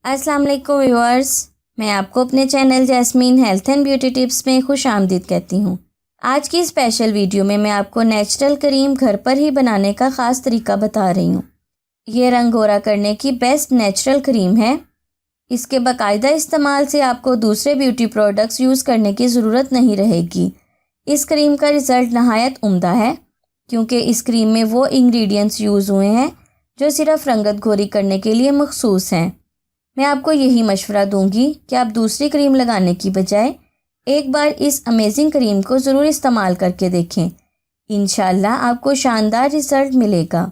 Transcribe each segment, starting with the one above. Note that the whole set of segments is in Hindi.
अस्सलाम वालेकुम व्यूअर्स, मैं आपको अपने channel jasmine health and beauty tips में खुश आमदीद कहती हूँ। आज की स्पेशल वीडियो में मैं आपको नेचुरल क्रीम घर पर ही बनाने का ख़ास तरीका बता रही हूँ। ये रंग गोरा करने की बेस्ट नेचुरल क्रीम है। इसके बाकायदा इस्तेमाल से आपको दूसरे ब्यूटी प्रोडक्ट्स यूज़ करने की ज़रूरत नहीं रहेगी। इस क्रीम का रिज़ल्ट नहायत उम्दा है क्योंकि इस क्रीम में वो इंग्रेडिएंट्स यूज़ हुए हैं जो सिर्फ रंगत गोरी करने के लिए मखसूस हैं। मैं आपको यही मशवरा दूंगी कि आप दूसरी क्रीम लगाने की बजाय एक बार इस अमेजिंग क्रीम को ज़रूर इस्तेमाल करके देखें। इंशाल्लाह आपको शानदार रिज़ल्ट मिलेगा।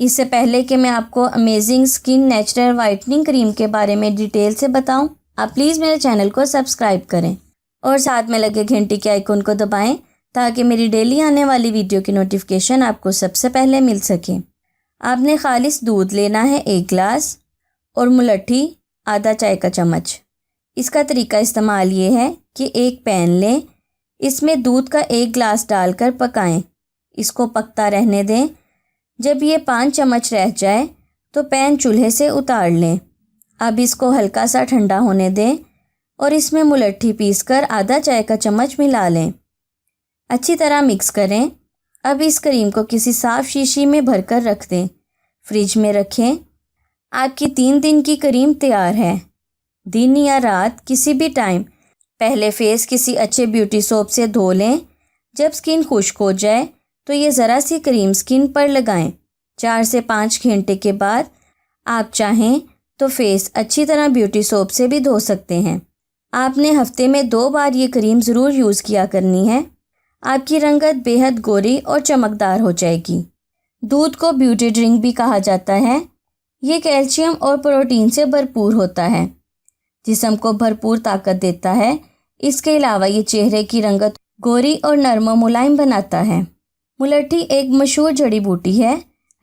इससे पहले कि मैं आपको amazing skin natural whitening cream के बारे में डिटेल से बताऊं, आप प्लीज़ मेरे चैनल को सब्सक्राइब करें और साथ में लगे घंटी के आइकन को दबाएं ताकि मेरी डेली आने वाली वीडियो की नोटिफिकेशन आपको सबसे पहले मिल सके। आपने खालिस दूध लेना है 1 गिलास और मुलट्ठी आधा चाय का चम्मच। इसका तरीका इस्तेमाल ये है कि एक पैन लें, इसमें दूध का 1 गिलास डालकर पकाएं। इसको पकता रहने दें। जब ये 5 चम्मच रह जाए तो पैन चूल्हे से उतार लें। अब इसको हल्का सा ठंडा होने दें और इसमें मुलट्ठी पीसकर आधा चाय का चम्मच मिला लें। अच्छी तरह मिक्स करें। अब इस क्रीम को किसी साफ़ शीशी में भरकर रख दें। फ्रिज में रखें। आपकी 3 दिन की क्रीम तैयार है। दिन या रात किसी भी टाइम पहले फेस किसी अच्छे ब्यूटी सोप से धो लें। जब स्किन खुश्क हो जाए तो ये ज़रा सी क्रीम स्किन पर लगाएं। 4 से 5 घंटे के बाद आप चाहें तो फेस अच्छी तरह ब्यूटी सोप से भी धो सकते हैं। आपने हफ्ते में 2 बार ये क्रीम ज़रूर यूज़ किया करनी है। आपकी रंगत बेहद गोरी और चमकदार हो जाएगी। दूध को ब्यूटी ड्रिंक भी कहा जाता है। ये कैल्शियम और प्रोटीन से भरपूर होता है, जिस्म को भरपूर ताकत देता है। इसके अलावा ये चेहरे की रंगत गोरी और नरम व मुलायम बनाता है। मुलट्ठी एक मशहूर जड़ी बूटी है।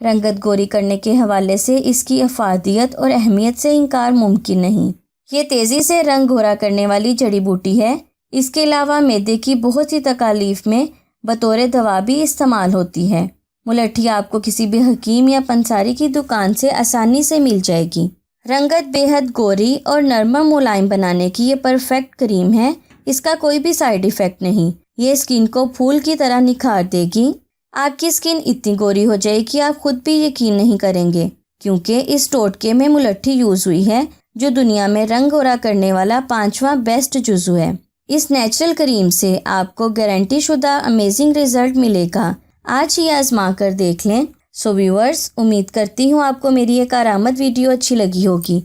रंगत गोरी करने के हवाले से इसकी अफादियत और अहमियत से इनकार मुमकिन नहीं। ये तेज़ी से रंग गोरा करने वाली जड़ी बूटी है। इसके अलावा मैदे की बहुत सी तकालीफ में बतौर दवा भी इस्तेमाल होती है। मुलट्ठी आपको किसी भी हकीम या पंसारी की दुकान से आसानी से मिल जाएगी। रंगत बेहद गोरी और नरम मुलायम बनाने की ये परफेक्ट क्रीम है। इसका कोई भी साइड इफ़ेक्ट नहीं। ये स्किन को फूल की तरह निखार देगी। आपकी स्किन इतनी गोरी हो जाएगी आप खुद भी यकीन नहीं करेंगे, क्योंकि इस टोटके में मुलट्ठी यूज़ हुई है जो दुनिया में रंग गोरा करने वाला 5वां बेस्ट जुज़ू है। इस नेचुरल क्रीम से आपको गारंटी शुदा अमेजिंग रिज़ल्ट मिलेगा। आज ही आजमा कर देख लें। सो व्यूअर्स, उम्मीद करती हूँ आपको मेरी ये कारआमद वीडियो अच्छी लगी होगी।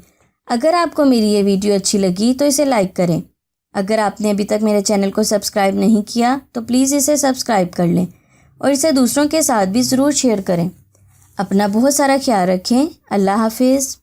अगर आपको मेरी ये वीडियो अच्छी लगी तो इसे लाइक करें। अगर आपने अभी तक मेरे चैनल को सब्सक्राइब नहीं किया तो प्लीज़ इसे सब्सक्राइब कर लें और इसे दूसरों के साथ भी ज़रूर शेयर करें। अपना बहुत सारा ख्याल रखें। अल्लाह हाफिज़।